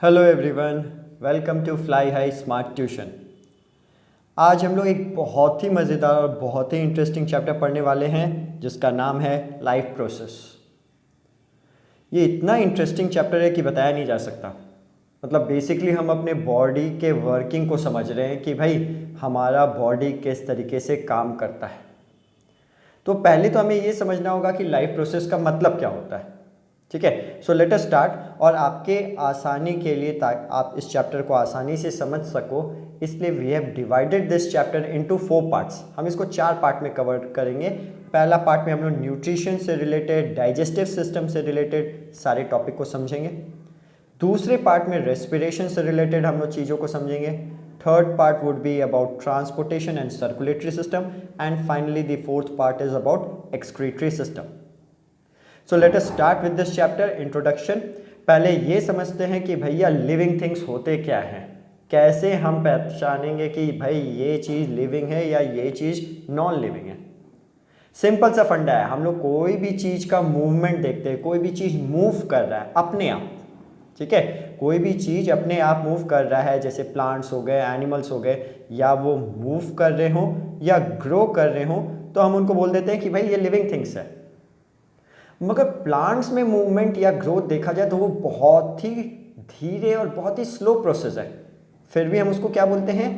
Hello everyone, welcome to fly high smart tuition. आज हम लोग एक बहुत ही मज़ेदार और बहुत ही इंटरेस्टिंग चैप्टर पढ़ने वाले हैं जिसका नाम है लाइफ प्रोसेस। ये इतना इंटरेस्टिंग चैप्टर है कि बताया नहीं जा सकता। मतलब बेसिकली हम अपने बॉडी के वर्किंग को समझ रहे हैं कि भाई हमारा बॉडी किस तरीके से काम करता है। तो पहले तो हमें ये समझना होगा कि लाइफ प्रोसेस का मतलब क्या होता है। ठीक है, सो लेट अस स्टार्ट। और आपके आसानी के लिए ताकि आप इस चैप्टर को आसानी से समझ सको, इसलिए we have divided this chapter into 4 parts. हम इसको 4 पार्ट में कवर करेंगे। पहला पार्ट में हम लोग न्यूट्रिशन से रिलेटेड, डाइजेस्टिव सिस्टम से रिलेटेड सारे टॉपिक को समझेंगे। दूसरे पार्ट में रेस्पिरेशन से रिलेटेड हम लोग चीज़ों को समझेंगे। Third part would be about transportation and circulatory system, and finally the fourth part is about excretory system. So let us start with this chapter introduction. पहले ये समझते हैं कि भैया लिविंग थिंग्स होते क्या हैं, कैसे हम पहचानेंगे कि भाई ये चीज़ लिविंग है या ये चीज़ नॉन लिविंग है। सिंपल सा फंडा है, हम लोग कोई भी चीज़ का मूवमेंट देखते हैं, कोई भी चीज़ मूव कर रहा है अपने आप। ठीक है, कोई भी चीज़ अपने आप मूव कर रहा है, जैसे प्लांट्स हो गए, एनिमल्स हो गए, या वो मूव कर रहे हो या ग्रो कर रहे हो, तो हम उनको बोल देते हैं कि भाई ये लिविंग थिंग्स है। मगर प्लांट्स में मूवमेंट या ग्रोथ देखा जाए तो वो बहुत ही धीरे और बहुत ही स्लो प्रोसेस है, फिर भी हम उसको क्या बोलते हैं,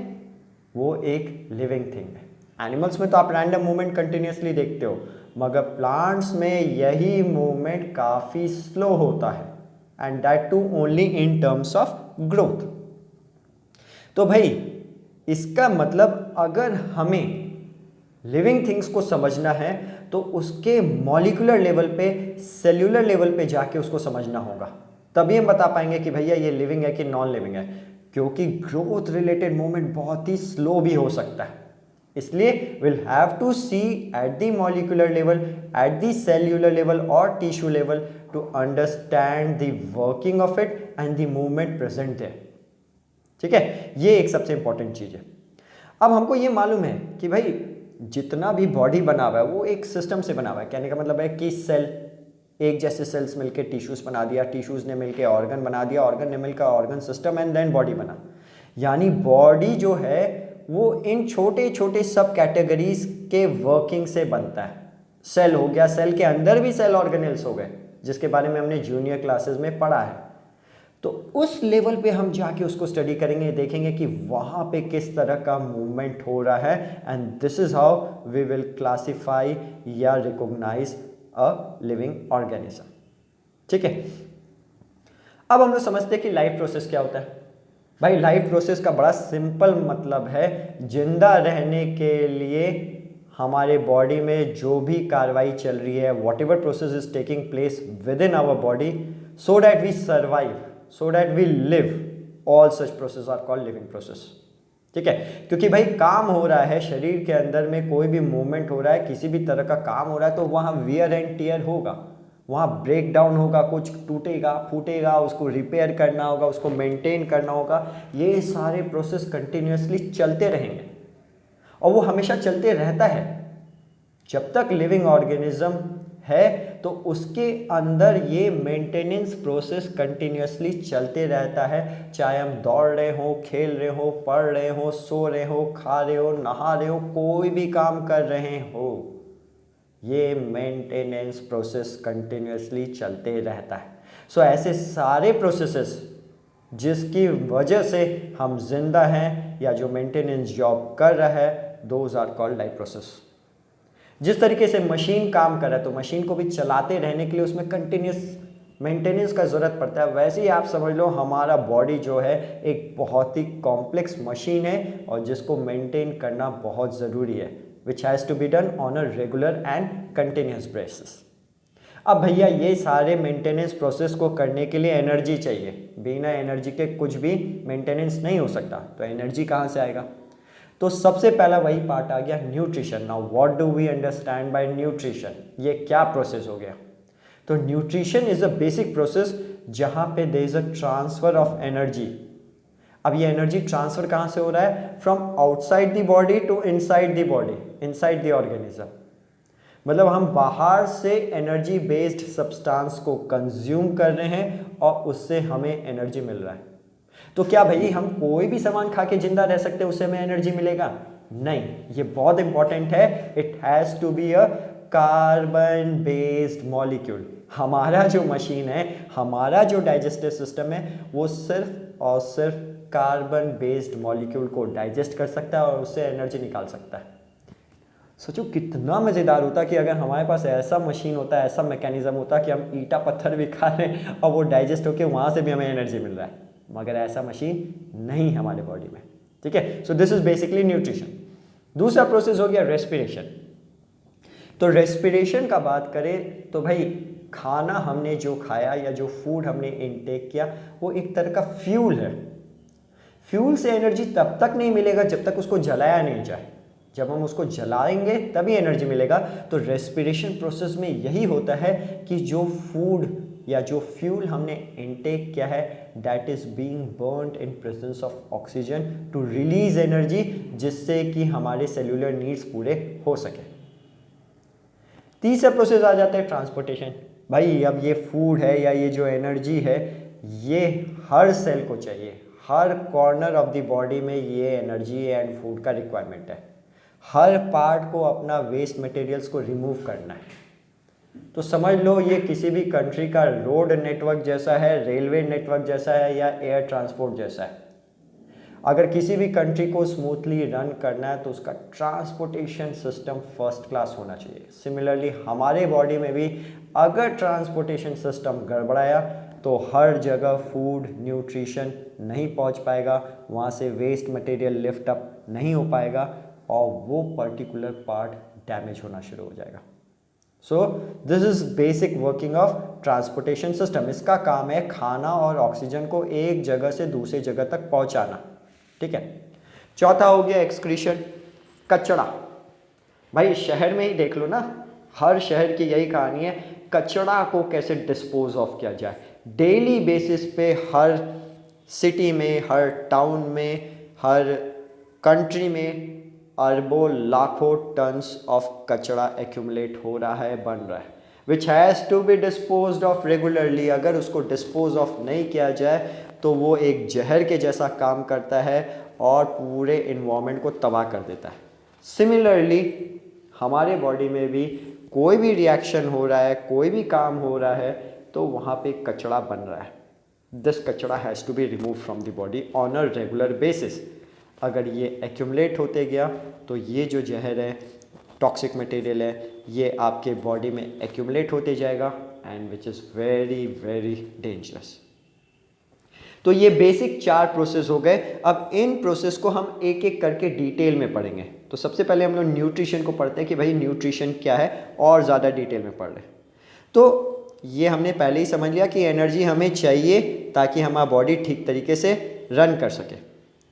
वो एक लिविंग थिंग है। एनिमल्स में तो आप रैंडम मूवमेंट कंटिन्यूसली देखते हो, मगर प्लांट्स में यही मूवमेंट काफ़ी स्लो होता है, and that too only in terms of growth. तो भाई इसका मतलब अगर हमें लिविंग थिंग्स को समझना है तो उसके मॉलिक्यूलर लेवल पे, सेल्यूलर लेवल पे जाके उसको समझना होगा, तभी हम बता पाएंगे कि भैया ये लिविंग है कि नॉन लिविंग है। क्योंकि ग्रोथ रिलेटेड मूवमेंट बहुत ही स्लो भी हो सकता है, इसलिए will have to see at the molecular level, at the cellular level और tissue level to understand the working of it and the movement present there. ठीक है, ये एक सबसे इंपॉर्टेंट चीज़ है। अब हमको ये मालूम है कि भाई जितना भी बॉडी बना हुआ है वो एक सिस्टम से बना हुआ है। कहने का मतलब है कि सेल, एक जैसे सेल्स मिलके टिश्यूज बना दिया, टिश्यूज ने मिलके ऑर्गन बना दिया, ऑर्गन ने मिलकर organ system, and then body बना। यानी बॉडी जो है वो इन छोटे छोटे सब कैटेगरीज के वर्किंग से बनता है। सेल हो गया, सेल के अंदर भी सेल ऑर्गेनेल्स हो गए, जिसके बारे में हमने जूनियर क्लासेस में पढ़ा है। तो उस लेवल पे हम जाके उसको स्टडी करेंगे, देखेंगे कि वहाँ पे किस तरह का मूवमेंट हो रहा है, and this is how we will classify या रिकॉग्नाइज अ लिविंग ऑर्गेनिज्म। ठीक है, अब हम लोग समझते हैं कि लाइफ प्रोसेस क्या होता है। भाई लाइफ प्रोसेस का बड़ा सिंपल मतलब है, जिंदा रहने के लिए हमारे बॉडी में जो भी कार्रवाई चल रही है, whatever process is taking place within our body, so that we survive, so that we live, all such processes are called living process। ठीक है, क्योंकि भाई काम हो रहा है शरीर के अंदर में, कोई भी मूवमेंट हो रहा है, किसी भी तरह का काम हो रहा है, तो वहाँ वियर एंड टीयर होगा, वहाँ ब्रेक डाउन होगा, कुछ टूटेगा फूटेगा, उसको रिपेयर करना होगा, उसको मेंटेन करना होगा। ये सारे प्रोसेस कंटिन्यूसली चलते रहेंगे और वो हमेशा चलते रहता है। जब तक लिविंग ऑर्गेनिज्म है तो उसके अंदर ये मेंटेनेंस प्रोसेस कंटिन्यूसली चलते रहता है। चाहे हम दौड़ रहे हो, खेल रहे हो, पढ़ रहे हो, सो रहे हो, खा रहे हो, नहा रहे हो, कोई भी काम कर रहे हो, ये मेंटेनेंस प्रोसेस कंटिन्यूसली चलते रहता है। सो ऐसे सारे प्रोसेसेस जिसकी वजह से हम जिंदा हैं या जो मेंटेनेंस जॉब कर रहा है, those are called life process. जिस तरीके से मशीन काम कर रहा है तो मशीन को भी चलाते रहने के लिए उसमें कंटिन्यूस मेंटेनेंस का ज़रूरत पड़ता है। वैसे ही आप समझ लो हमारा बॉडी जो है एक बहुत ही कॉम्प्लेक्स मशीन है और जिसको मेंटेन करना बहुत ज़रूरी है, which has to be done on a regular and continuous basis. अब भैया ये सारे मेंटेनेंस प्रोसेस को करने के लिए एनर्जी चाहिए, बिना एनर्जी के कुछ भी मेंटेनेंस नहीं हो सकता। तो एनर्जी कहाँ से आएगा? तो सबसे पहला वही पार्ट आ गया, nutrition. Now what do we understand by nutrition, ये क्या प्रोसेस हो गया? तो nutrition is a basic process जहां पे there is a transfer of energy. अब ये एनर्जी ट्रांसफर कहां से हो रहा है? From outside the body to inside the body, inside the organism. मतलब हम बाहर से एनर्जी बेस्ड सब्सटेंस को कंज्यूम कर रहे हैं और उससे हमें एनर्जी मिल रहा है। तो क्या भाई हम कोई भी सामान खा के जिंदा रह सकते हैं उससे हमें एनर्जी मिलेगा? नहीं, ये बहुत इंपॉर्टेंट है। It has to be a carbon based molecule. हमारा जो मशीन है, हमारा जो डाइजेस्टिव सिस्टम है, वो सिर्फ और सिर्फ कार्बन बेस्ड मॉलिक्यूल को डाइजेस्ट कर सकता है और उससे एनर्जी निकाल सकता है। सोचो कितना मज़ेदार होता कि अगर हमारे पास ऐसा मशीन होता, ऐसा मैकेनिज्म होता कि हम ईटा पत्थर भी खा रहे हैं और वो डाइजेस्ट होकर वहाँ से भी हमें एनर्जी मिल रहा है, मगर ऐसा मशीन नहीं है हमारे बॉडी में। ठीक है, so this is basically nutrition. दूसरा प्रोसेस हो गया रेस्पिरेशन। तो रेस्पिरेशन का बात करें तो भाई खाना हमने जो खाया या जो फूड हमने इनटेक किया वो एक तरह का फ्यूल है। फ्यूल से एनर्जी तब तक नहीं मिलेगा जब तक उसको जलाया नहीं जाए। जब हम उसको जलाएंगे तभी एनर्जी मिलेगा। तो रेस्पिरेशन प्रोसेस में यही होता है कि जो फूड या जो फ्यूल हमने इनटेक किया है that is being burned in presence of oxygen to release energy, जिससे कि हमारे सेल्यूलर नीड्स पूरे हो सके। तीसरा प्रोसेस आ जाता है ट्रांसपोर्टेशन। भाई अब ये फूड है या ये जो एनर्जी है ये हर सेल को चाहिए, हर कॉर्नर ऑफ द बॉडी में ये एनर्जी एंड फूड का रिक्वायरमेंट है। हर पार्ट को अपना वेस्ट मटेरियल्स को रिमूव करना है। तो समझ लो ये किसी भी कंट्री का रोड नेटवर्क जैसा है, रेलवे नेटवर्क जैसा है या एयर ट्रांसपोर्ट जैसा है। अगर किसी भी कंट्री को स्मूथली रन करना है तो उसका ट्रांसपोर्टेशन सिस्टम फर्स्ट क्लास होना चाहिए। सिमिलरली हमारे बॉडी में भी अगर ट्रांसपोर्टेशन सिस्टम गड़बड़ाया तो हर जगह फूड न्यूट्रिशन नहीं पहुंच पाएगा, वहाँ से वेस्ट मटेरियल लिफ्ट अप नहीं हो पाएगा और वो पर्टिकुलर पार्ट डैमेज होना शुरू हो जाएगा। So this is basic working of transportation system. इसका काम है खाना और ऑक्सीजन को एक जगह से दूसरी जगह तक पहुंचाना। ठीक है, चौथा हो गया एक्सक्रीशन, कचरा। भाई शहर में ही देख लो ना, हर शहर की यही कहानी है, कचरा को कैसे डिस्पोज ऑफ किया जाए। डेली बेसिस पे हर सिटी में, हर टाउन में, हर कंट्री में अरबों लाखों टन्स ऑफ कचरा एक्यूमुलेट हो रहा है, बन रहा है, which has to be disposed of regularly. अगर उसको डिस्पोज ऑफ नहीं किया जाए तो वो एक जहर के जैसा काम करता है और पूरे इन्वायरमेंट को तबाह कर देता है। सिमिलरली हमारे बॉडी में भी कोई भी रिएक्शन हो रहा है, कोई भी काम हो रहा है तो वहाँ पे कचरा बन रहा है। दिस कचरा has to be remove from the body on a regular basis. अगर ये एक्यूमुलेट होते गया तो ये जो जहर है, टॉक्सिक मटेरियल है, ये आपके बॉडी में एक्यूमुलेट होते जाएगा and which is very very dangerous. तो ये बेसिक 4 प्रोसेस हो गए। अब इन प्रोसेस को हम एक एक करके डिटेल में पढ़ेंगे। तो सबसे पहले हम लोग न्यूट्रिशन को पढ़ते हैं कि भाई न्यूट्रिशन क्या है, और ज़्यादा डिटेल में पढ़ रहे हैं। तो ये हमने पहले ही समझ लिया कि एनर्जी हमें चाहिए ताकि हमारा बॉडी ठीक तरीके से रन कर सके।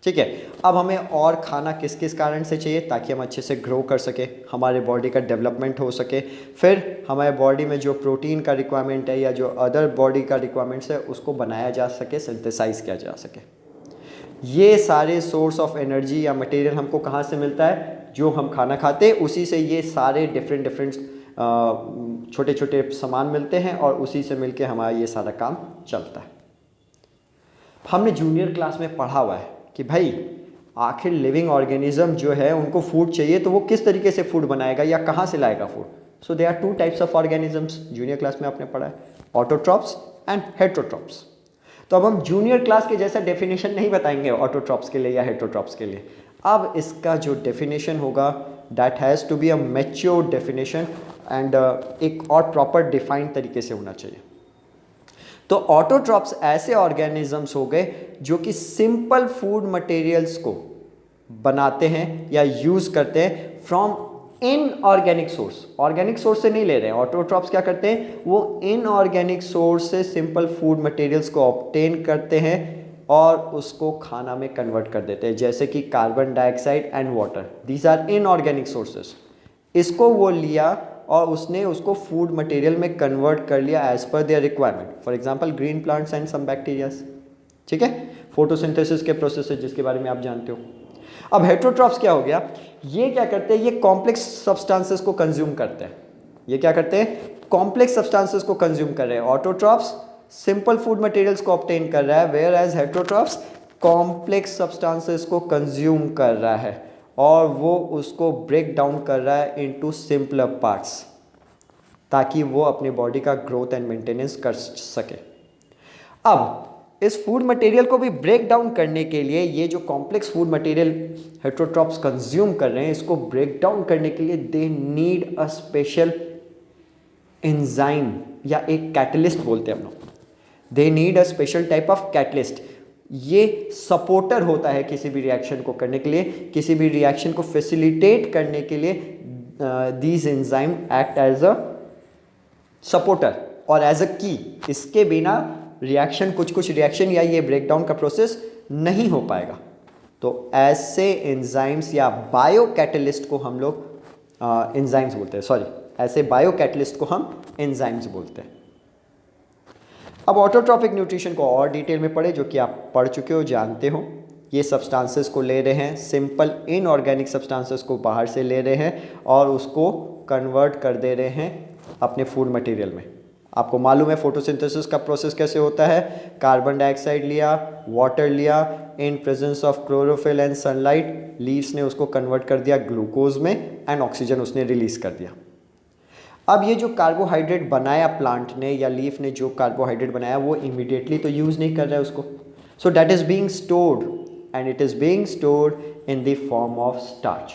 ठीक है, अब हमें और खाना किस किस कारण से चाहिए ताकि हम अच्छे से ग्रो कर सके, हमारे बॉडी का डेवलपमेंट हो सके। फिर हमारे बॉडी में जो प्रोटीन का रिक्वायरमेंट है या जो अदर बॉडी का रिक्वायरमेंट्स है उसको बनाया जा सके, सिंथेसाइज किया जा सके। ये सारे सोर्स ऑफ एनर्जी या मटेरियल हमको कहाँ से मिलता है? जो हम खाना खाते हैं उसी से ये सारे डिफरेंट छोटे छोटे सामान मिलते हैं और उसी से मिलके हमारा ये सारा काम चलता है। हमने जूनियर क्लास में पढ़ा हुआ है कि भाई आखिर लिविंग ऑर्गेनिज्म जो है उनको फूड चाहिए तो वो किस तरीके से फूड बनाएगा या कहाँ से लाएगा food. So they are 2 types of organisms, junior class में आपने पढ़ा है, ऑटोट्रॉप्स एंड हेटरोट्रॉप्स। तो अब हम जूनियर क्लास के जैसा डेफिनेशन नहीं बताएंगे ऑटोट्रॉप्स के लिए या हेटरोट्रॉप्स के लिए। अब इसका जो डेफिनेशन होगा that has to be a mature definition and एक और प्रॉपर डिफाइंड तरीके से होना चाहिए। तो ऑटोट्रॉप्स ऐसे ऑर्गेनिजम्स हो गए जो कि सिंपल फूड मटेरियल्स को बनाते हैं या यूज़ करते हैं from inorganic source. Organic source से नहीं ले रहे हैं। ऑटोट्रॉप्स क्या करते हैं? वो इनऑर्गेनिक सोर्स से सिंपल फूड मटेरियल्स को ऑब्टेन करते हैं और उसको खाना में कन्वर्ट कर देते हैं, जैसे कि carbon dioxide and water. These are inorganic sources. इसको वो लिया और उसने उसको फूड मटेरियल में कन्वर्ट कर लिया as per their requirement. For example green plants and some bacterias. ठीक है, फोटोसिंथेसिस के प्रोसेस है जिसके बारे में आप जानते हो। अब हेटरोट्रॉप्स क्या हो गया? ये क्या करते हैं? ये कॉम्प्लेक्स सब्सटेंसेस को कंज्यूम करते हैं। ये क्या करते हैं, कॉम्प्लेक्स सब्सटेंसेस को कंज्यूम कर रहे हैं। ऑटोट्रॉफ्स सिंपल फूड मटेरियल्स को ऑब्टेन कर रहा है, whereas heterotrophs complex substances को कंज्यूम कर रहा है और वो उसको ब्रेक डाउन कर रहा है इनटू सिंपलर पार्ट्स ताकि वो अपनी बॉडी का ग्रोथ एंड मेंटेनेंस कर सके। अब इस फूड मटेरियल को भी ब्रेक डाउन करने के लिए ये जो complex food material heterotrophs consume कर रहे हैं, इसको ब्रेक डाउन करने के लिए they need a special enzyme या एक कैटलिस्ट बोलते हैं हम लोग। They need a special type of catalyst. ये सपोर्टर होता है किसी भी रिएक्शन को करने के लिए, किसी भी रिएक्शन को फैसिलिटेट करने के लिए these enzyme act as a supporter और एज अ की। इसके बिना रिएक्शन कुछ रिएक्शन या ये ब्रेकडाउन का प्रोसेस नहीं हो पाएगा। तो ऐसे एंजाइम्स या बायो कैटलिस्ट को हम लोग एंजाइम्स बोलते हैं, सॉरी, ऐसे बायो कैटलिस्ट को हम एंजाइम्स बोलते हैं। अब ऑटोट्रॉफिक न्यूट्रिशन को और डिटेल में पढ़े, जो कि आप पढ़ चुके हो, जानते हो। ये सब्सटेंसेस को ले रहे हैं, सिंपल इनऑर्गेनिक सब्सटेंसेस को बाहर से ले रहे हैं और उसको कन्वर्ट कर दे रहे हैं अपने फूड मटेरियल में। आपको मालूम है फोटोसिंथेसिस का प्रोसेस कैसे होता है। कार्बन डाइऑक्साइड लिया, वाटर लिया, इन presence of chlorophyll and sunlight leaves ने उसको कन्वर्ट कर दिया ग्लूकोज में एंड ऑक्सीजन उसने रिलीज कर दिया। अब ये जो कार्बोहाइड्रेट बनाया प्लांट ने या लीफ ने, जो कार्बोहाइड्रेट बनाया वो इमीडिएटली तो यूज़ नहीं कर रहा है उसको। So that is being stored and it is being stored in the form of starch.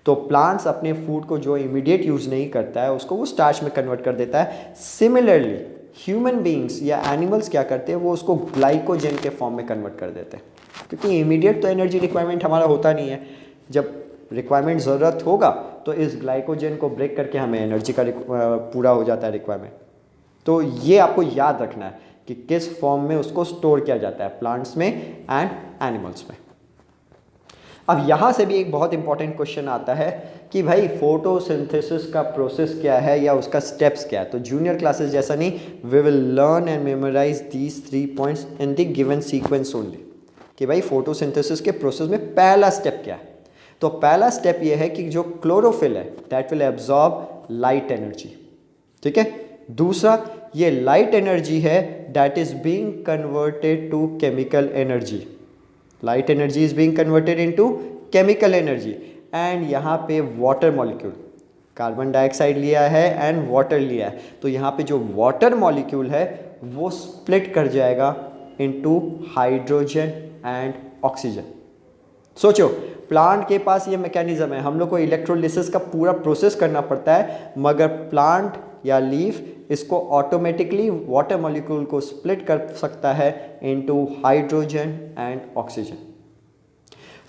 तो प्लांट्स अपने फूड को जो इमीडिएट यूज़ नहीं करता है उसको वो स्टार्च में कन्वर्ट कर देता है। सिमिलरली ह्यूमन बीइंग्स या एनिमल्स क्या करते हैं, वो उसको ग्लाइकोजन के फॉर्म में कन्वर्ट कर देते हैं, क्योंकि इमीडिएट तो एनर्जी रिक्वायरमेंट हमारा होता नहीं है। जब रिक्वायरमेंट ज़रूरत होगा तो इस ग्लाइकोजन को ब्रेक करके हमें एनर्जी का पूरा हो जाता है रिक्वायरमेंट। तो ये आपको याद रखना है कि किस फॉर्म में उसको स्टोर किया जाता है, प्लांट्स में एंड एनिमल्स में। अब यहाँ से भी एक बहुत इंपॉर्टेंट क्वेश्चन आता है कि भाई फोटोसिंथेसिस का प्रोसेस क्या है या उसका स्टेप्स क्या है। तो जूनियर क्लासेस जैसा नहीं, we will learn and memorise these 3 points in the given sequence only, कि भाई फोटोसिंथेसिस के प्रोसेस में पहला स्टेप क्या है। तो पहला स्टेप ये है कि जो क्लोरोफिल है that will absorb light energy, ठीक है। दूसरा, ये लाइट एनर्जी है that is being converted to chemical energy. Light energy is being converted into chemical energy and यहाँ पे वाटर मॉलिक्यूल, कार्बन डाइऑक्साइड लिया है एंड वाटर लिया है, तो यहाँ पे जो वाटर मॉलिक्यूल है वो स्प्लिट कर जाएगा इनटू हाइड्रोजन एंड ऑक्सीजन। सोचो, प्लांट के पास ये मैकेनिज्म है, हम लोग को इलेक्ट्रोलिसिस का पूरा प्रोसेस करना पड़ता है, मगर प्लांट या लीफ इसको ऑटोमेटिकली वाटर मॉलिक्यूल को स्प्लिट कर सकता है into hydrogen and oxygen.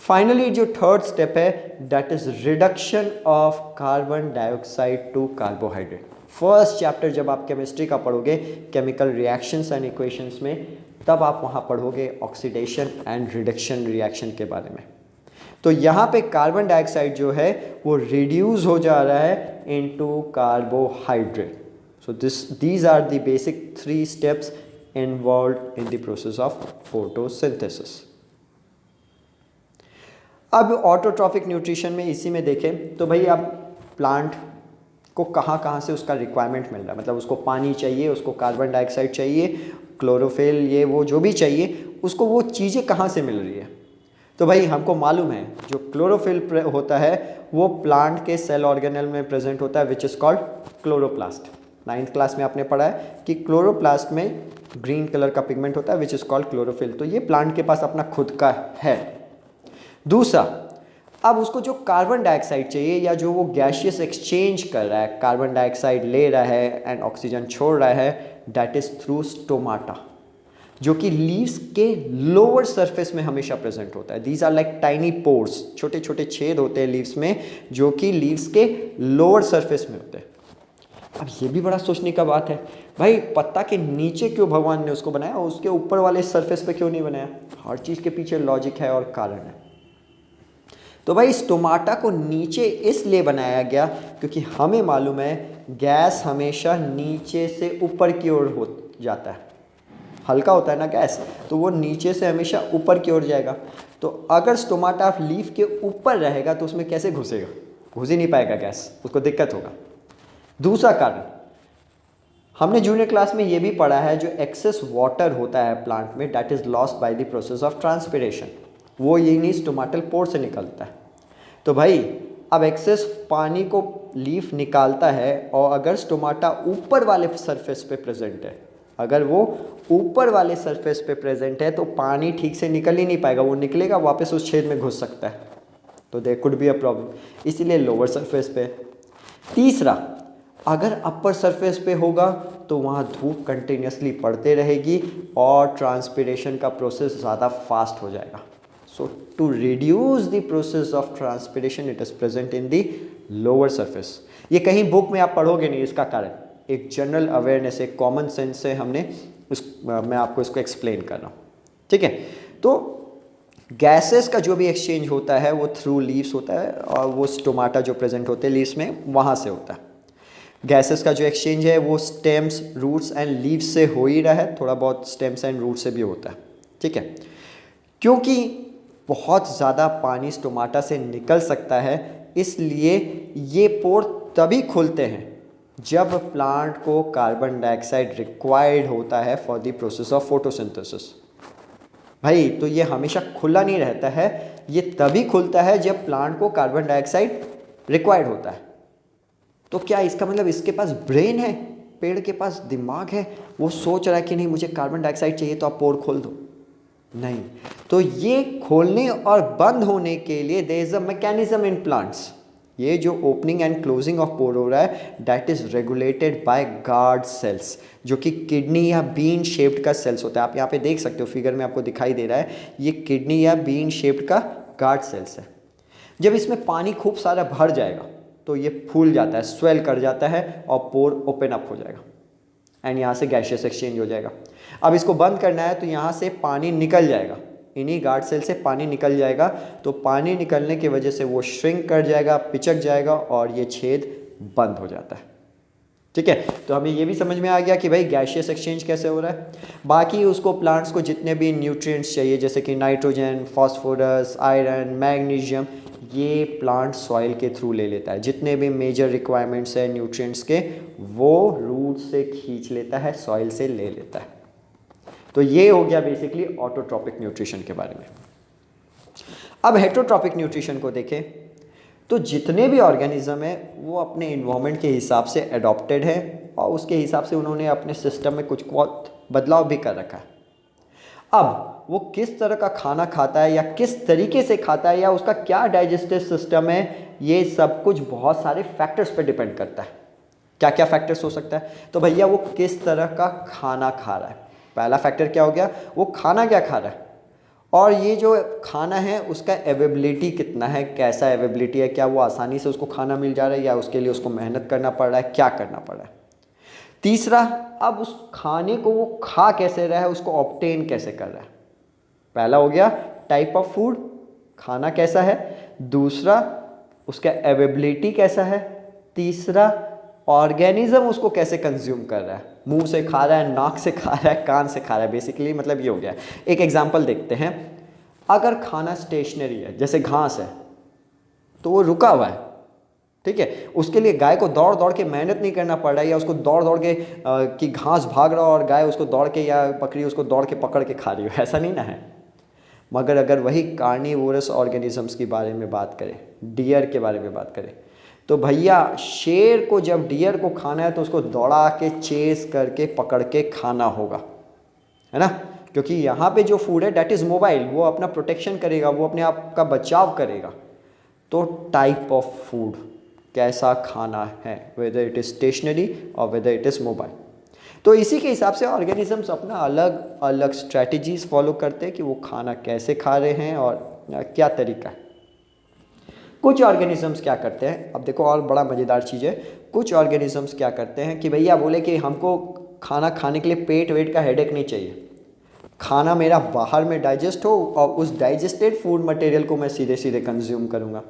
Finally जो थर्ड स्टेप है that is reduction of carbon dioxide to carbohydrate. First chapter जब आप केमिस्ट्री का पढ़ोगे, केमिकल रिएक्शंस एंड इक्वेशंस में, तब आप वहाँ पढ़ोगे ऑक्सीडेशन एंड रिडक्शन रिएक्शन के बारे में। तो यहाँ पे कार्बन डाइऑक्साइड जो है वो रिड्यूस हो जा रहा है into carbohydrate. So these are the basic 3 steps involved in the process of photosynthesis. अब ऑटोट्रॉफिक न्यूट्रिशन में इसी में देखें तो भाई अब प्लांट को कहाँ से उसका रिक्वायरमेंट मिल रहा है, मतलब उसको पानी चाहिए, उसको कार्बन डाइऑक्साइड चाहिए, क्लोरोफिल, ये वो जो भी चाहिए, उसको वो चीज़ें कहाँ से मिल रही है। तो भाई हमको मालूम है जो क्लोरोफिल होता है वो प्लांट के सेल ऑर्गेनेल में प्रेजेंट होता है, which is called chloroplast. 9th class में आपने पढ़ा है कि क्लोरोप्लास्ट में ग्रीन कलर का पिगमेंट होता है विच इज़ कॉल्ड क्लोरोफिल। तो ये प्लांट के पास अपना खुद का है। दूसरा, अब उसको जो कार्बन डाइऑक्साइड चाहिए या जो वो गैसियस एक्सचेंज कर रहा है, कार्बन डाइऑक्साइड ले रहा है एंड ऑक्सीजन छोड़ रहा है, दैट इज़ थ्रू स्टोमाटा, जो कि लीव्स के लोअर सरफेस में हमेशा प्रेजेंट होता है। These are like tiny pores, छोटे छोटे छेद होते हैं लीव्स में, जो कि लीव्स के लोअर सरफेस में होते हैं। अब ये भी बड़ा सोचने का बात है, भाई पत्ता के नीचे क्यों भगवान ने उसको बनाया और उसके ऊपर वाले सरफेस पे क्यों नहीं बनाया। हर चीज़ के पीछे लॉजिक है और कारण है। तो भाई स्टोमाटा को नीचे इसलिए बनाया गया क्योंकि हमें मालूम है गैस हमेशा नीचे से ऊपर की ओर हो जाता है। हल्का होता है ना गैस, तो वो नीचे से हमेशा ऊपर की ओर जाएगा। तो अगर स्टोमाटा लीफ के ऊपर रहेगा तो उसमें कैसे घुसेगा, घुस ही नहीं पाएगा गैस, उसको दिक्कत होगा। दूसरा कारण, हमने जूनियर क्लास में ये भी पढ़ा है, जो एक्सेस वाटर होता है प्लांट में that is lost by the process of transpiration, वो यही स्टोमाटल पोर से निकलता है। तो भाई अब एक्सेस पानी को लीफ निकालता है, और अगर स्टोमाटा ऊपर वाले सरफेस पे प्रेजेंट है, अगर वो ऊपर वाले सरफेस पे प्रेजेंट है तो पानी ठीक से निकल ही नहीं पाएगा, वो निकलेगा वापस उस छेद में घुस सकता है, तो there could be a problem, इसीलिए लोअर सरफेस पे। तीसरा, अगर अपर सरफेस पे होगा तो वहाँ धूप कंटिन्यूसली पड़ते रहेगी और ट्रांसपिरेशन का प्रोसेस ज़्यादा फास्ट हो जाएगा। So to reduce the process of transpiration it is present in the lower surface. ये कहीं बुक में आप पढ़ोगे नहीं, इसका कारण एक जनरल अवेयरनेस, एक कॉमन सेंस से हमने मैं आपको इसको एक्सप्लेन कर रहा हूँ, ठीक है। तो गैसेस का जो भी एक्सचेंज होता है वो थ्रू लीव्स होता है, और वो स्टोमाटा जो प्रेजेंट होते हैं लीव्स में वहाँ से होता है। गैसेस का जो एक्सचेंज है वो स्टेम्स, रूट्स एंड लीव्स से हो ही रहा है, थोड़ा बहुत स्टेम्स एंड रूट्स से भी होता है, ठीक है। क्योंकि बहुत ज़्यादा पानी स्टोमाटा से निकल सकता है, इसलिए ये पोर तभी खुलते हैं जब प्लांट को कार्बन डाइऑक्साइड रिक्वायर्ड होता है for the process of photosynthesis. भाई तो ये हमेशा खुला नहीं रहता है, ये तभी खुलता है जब प्लांट को कार्बन डाइऑक्साइड रिक्वायर्ड होता है। तो क्या इसका मतलब इसके पास ब्रेन है, पेड़ के पास दिमाग है, वो सोच रहा है कि नहीं मुझे कार्बन डाइऑक्साइड चाहिए तो आप पोर खोल दो? नहीं। तो ये खोलने और बंद होने के लिए there is a mechanism in plants. ये जो opening and closing of pore हो रहा है that is regulated by guard cells, जो कि किडनी या बीन शेप्ड का सेल्स होता है। आप यहाँ पे देख सकते हो, फिगर में आपको दिखाई दे रहा है, ये किडनी या बीन शेप्ड का गार्ड सेल्स है। जब इसमें पानी खूब सारा भर जाएगा तो ये फूल जाता है, स्वेल कर जाता है और पोर ओपन अप हो जाएगा एंड यहाँ से गैसियस एक्सचेंज हो जाएगा। अब इसको बंद करना है तो यहाँ से पानी निकल जाएगा, इन्हीं गार्ड सेल से पानी निकल जाएगा, तो पानी निकलने की वजह से वो श्रिंक कर जाएगा, पिचक जाएगा और ये छेद बंद हो जाता है, ठीक है। तो हमें ये भी समझ में आ गया कि भाई गैसियस एक्सचेंज कैसे हो रहा है। बाकी उसको प्लांट्स को जितने भी न्यूट्रिएंट्स चाहिए जैसे कि नाइट्रोजन, फास्फोरस, आयरन, मैग्नीशियम, ये प्लांट सॉइल के थ्रू ले लेता है। जितने भी मेजर रिक्वायरमेंट्स है न्यूट्रिएंट्स के वो रूट से खींच लेता है, सॉइल से ले लेता है। तो ये हो गया बेसिकली ऑटोट्रॉपिक न्यूट्रिशन के बारे में। अब हेटरोट्रॉपिक न्यूट्रिशन को देखें तो जितने भी ऑर्गेनिज्म है वो अपने इन्वायरमेंट के हिसाब से एडॉप्टेड है और उसके हिसाब से उन्होंने अपने सिस्टम में कुछ बहुत बदलाव भी कर रखा है। अब वो किस तरह का खाना खाता है या किस तरीके से खाता है या उसका क्या डाइजेस्टिव सिस्टम है, ये सब कुछ बहुत सारे फैक्टर्स पे डिपेंड करता है। क्या क्या फैक्टर्स हो सकता है? तो भैया वो किस तरह का खाना खा रहा है। पहला फैक्टर क्या हो गया, वो खाना क्या खा रहा है, और ये जो खाना है उसका अवेबिलिटी कितना है, कैसा अवेबिलिटी है, क्या वो आसानी से उसको खाना मिल जा रहा है या उसके लिए उसको मेहनत करना पड़ रहा है, क्या करना पड़ रहा है। तीसरा, अब उस खाने को वो खा कैसे रहा है, उसको ऑब्टेन कैसे कर रहा है। पहला हो गया टाइप ऑफ फूड, खाना कैसा है। दूसरा, उसका अवेबिलिटी कैसा है। तीसरा, ऑर्गेनिज्म उसको कैसे कंज्यूम कर रहा है, मुंह से खा रहा है, नाक से खा रहा है, कान से खा रहा है। बेसिकली मतलब ये हो गया। एक एग्जांपल देखते हैं, अगर खाना स्टेशनरी है जैसे घास है तो वो रुका हुआ है, ठीक है, उसके लिए गाय को दौड़ दौड़ के मेहनत नहीं करना पड़ रहा है या उसको दौड़ दौड़ के कि घास भाग रहा हो और गाय उसको दौड़ के या बकरी उसको दौड़ के पकड़ के खा रही हो, ऐसा नहीं ना है। मगर अगर वही कार्निवोरस ऑर्गेनिजम्स के बारे में बात करें, डियर के बारे में बात करें, तो भैया शेर को जब डियर को खाना है तो उसको दौड़ा के चेस करके पकड़ के खाना होगा, है ना, क्योंकि यहाँ पे जो फूड है डैट इज़ मोबाइल, वो अपना प्रोटेक्शन करेगा, वो अपने आप का बचाव करेगा। तो टाइप ऑफ फूड, कैसा खाना है, वेदर इट इज़ स्टेशनरी और वेदर इट इज़ मोबाइल। तो इसी के हिसाब से ऑर्गेनिजम्स अपना अलग अलग स्ट्रैटेजीज फॉलो करते हैं कि वो खाना कैसे खा रहे हैं और क्या तरीका है। कुछ ऑर्गेनिजम्स क्या करते हैं, अब देखो और बड़ा मज़ेदार चीज़ है, कुछ ऑर्गेनिजम्स क्या करते हैं कि भैया बोले कि हमको खाना खाने के लिए पेट वेट का हेडेक नहीं चाहिए, खाना मेरा बाहर में डाइजेस्ट हो और उस डाइजेस्टेड फूड मटेरियल को मैं सीधे सीधे कंज्यूम करूँगा,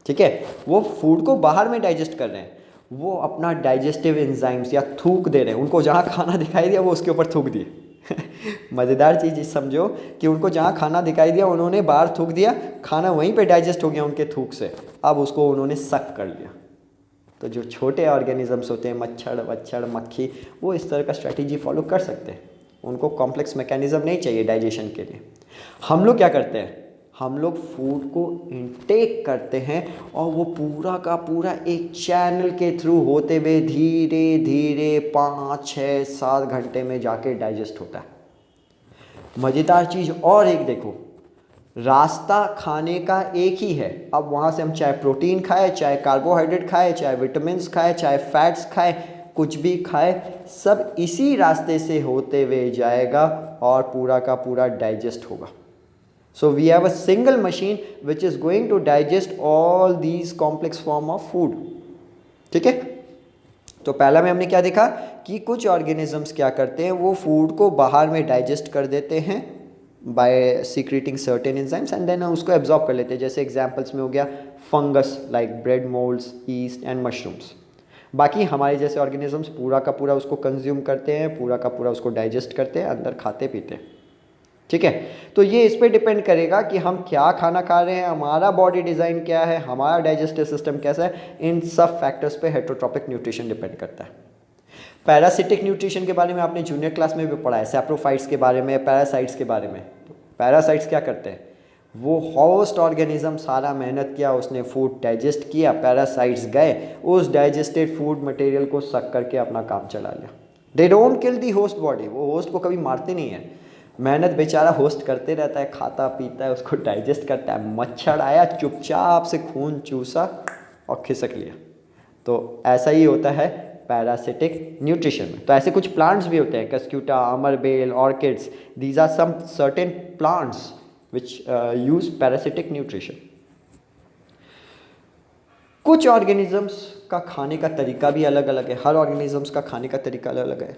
ठीक है। वो फूड को बाहर में डाइजेस्ट कर रहे हैं, वो अपना डाइजेस्टिव एंजाइम्स या थूक दे रहे हैं, उनको जहाँ खाना दिखाई दिया वो उसके ऊपर थूक दिए। मज़ेदार चीज़ समझो कि उनको जहाँ खाना दिखाई दिया उन्होंने बाहर थूक दिया, खाना वहीं पे डाइजेस्ट हो गया उनके थूक से, अब उसको उन्होंने सक कर लिया। तो जो छोटे ऑर्गेनिजम्स होते हैं, मच्छर वच्छर मक्खी, वो इस तरह का स्ट्रैटेजी फॉलो कर सकते हैं। उनको कॉम्प्लेक्स मैकेनिज्म नहीं चाहिए डाइजेशन के लिए। हम लोग क्या करते हैं, हम लोग फूड को इनटेक करते हैं और वो पूरा का पूरा एक चैनल के थ्रू होते हुए धीरे धीरे 5, 6, 7 घंटे में जाके डाइजेस्ट होता है। मज़ेदार चीज़ और एक देखो, रास्ता खाने का एक ही है। अब वहाँ से हम चाहे प्रोटीन खाएं, चाहे कार्बोहाइड्रेट खाएं, चाहे विटामिन्स खाएं, चाहे फैट्स खाएं, कुछ भी खाएं, सब इसी रास्ते से होते हुए जाएगा और पूरा का पूरा डाइजेस्ट होगा। So we have a single machine which is going to digest all these complex form of food। ठीक है, तो पहला में हमने क्या देखा कि कुछ ऑर्गेनिजम्स क्या करते हैं, वो फूड को बाहर में डाइजेस्ट कर देते हैं by secreting certain enzymes and then उसको एब्जॉर्ब कर लेते हैं। जैसे एग्जांपल्स में हो गया fungus like bread moulds, yeast and mushrooms. बाकी हमारे जैसे ऑर्गेनिजम्स पूरा का पूरा उसको कंज्यूम करते हैं, पूरा का पूरा उसको डाइजेस्ट करते हैं, अंदर खाते पीते हैं। ठीक है, तो ये इस पे डिपेंड करेगा कि हम क्या खाना खा रहे हैं, हमारा बॉडी डिज़ाइन क्या है, हमारा डाइजेस्टिव सिस्टम कैसा है, इन सब फैक्टर्स पे हेटरोट्रॉपिक न्यूट्रिशन डिपेंड करता है। पैरासिटिक न्यूट्रिशन के बारे में आपने जूनियर क्लास में भी पढ़ा है, सैप्रोफाइट्स के बारे में, पैरासाइट्स के बारे में। पैरासाइट्स क्या करते हैं, वो होस्ट ऑर्गेनिज्म सारा मेहनत किया, उसने फूड डाइजेस्ट किया, पैरासाइट्स गए उस डाइजेस्टेड फूड मटेरियल को सक करके अपना काम चला लिया। They don't kill the host body, वो होस्ट को कभी मारते नहीं है, मेहनत बेचारा होस्ट करते रहता है, खाता पीता है, उसको डाइजेस्ट करता है। मच्छर आया, चुपचाप से खून चूसा और खिसक लिया। तो ऐसा ही होता है पैरासिटिक न्यूट्रिशन में। तो ऐसे कुछ प्लांट्स भी होते हैं, कस्क्यूटा, अमरबेल, orchids, these are some certain plants which use parasitic nutrition. कुछ ऑर्गेनिजम्स का खाने का तरीका भी अलग अलग है, हर ऑर्गेनिजम्स का खाने का तरीका अलग अलग है।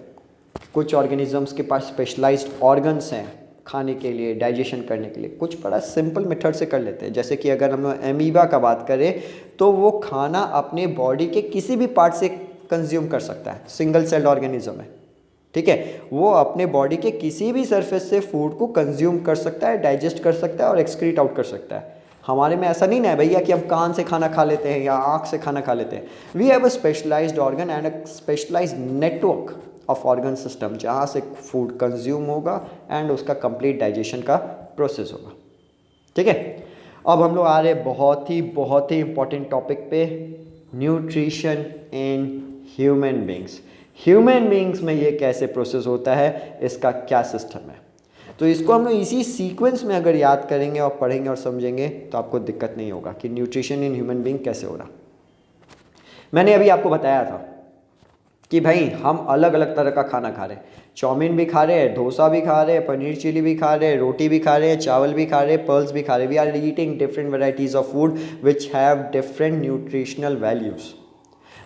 कुछ ऑर्गेनिजम्स के पास स्पेशलाइज्ड ऑर्गन्स हैं खाने के लिए, डाइजेशन करने के लिए, कुछ बड़ा सिंपल मेथड से कर लेते हैं। जैसे कि अगर हम लोग एमीबा का बात करें तो वो खाना अपने बॉडी के किसी भी पार्ट से कंज्यूम कर सकता है, सिंगल सेल्ड ऑर्गेनिज्म है। ठीक है, वो अपने बॉडी के किसी भी सरफेस से फूड को कंज्यूम कर सकता है, डाइजेस्ट कर सकता है और एक्सक्रीट आउट कर सकता है। हमारे में ऐसा नहीं ना है भैया कि हम कान से खाना खा लेते हैं या आँख से खाना खा लेते हैं। We have a specialised organ and a specialised network of organ system जहाँ से फूड कंज्यूम होगा एंड उसका कंप्लीट डाइजेशन का प्रोसेस होगा। ठीक है, अब हम लोग आ रहे बहुत ही इंपॉर्टेंट टॉपिक पे, nutrition in human beings. Human beings में ये कैसे प्रोसेस होता है, इसका क्या सिस्टम है, तो इसको हम लोग इसी सीक्वेंस में अगर याद करेंगे और पढ़ेंगे और समझेंगे तो आपको दिक्कत नहीं होगा कि न्यूट्रिशन इन ह्यूमन बींग कैसे हो रहा। मैंने अभी आपको बताया था कि भाई हम अलग अलग तरह का खाना खा रहे हैं, चाउमीन भी खा रहे हैं, डोसा भी खा रहे हैं, पनीर चिली भी खा रहे हैं, रोटी भी खा रहे हैं, चावल भी खा रहे हैं, पर्ल्स भी खा रहे हैं। We are eating different varieties of food which have different nutritional values.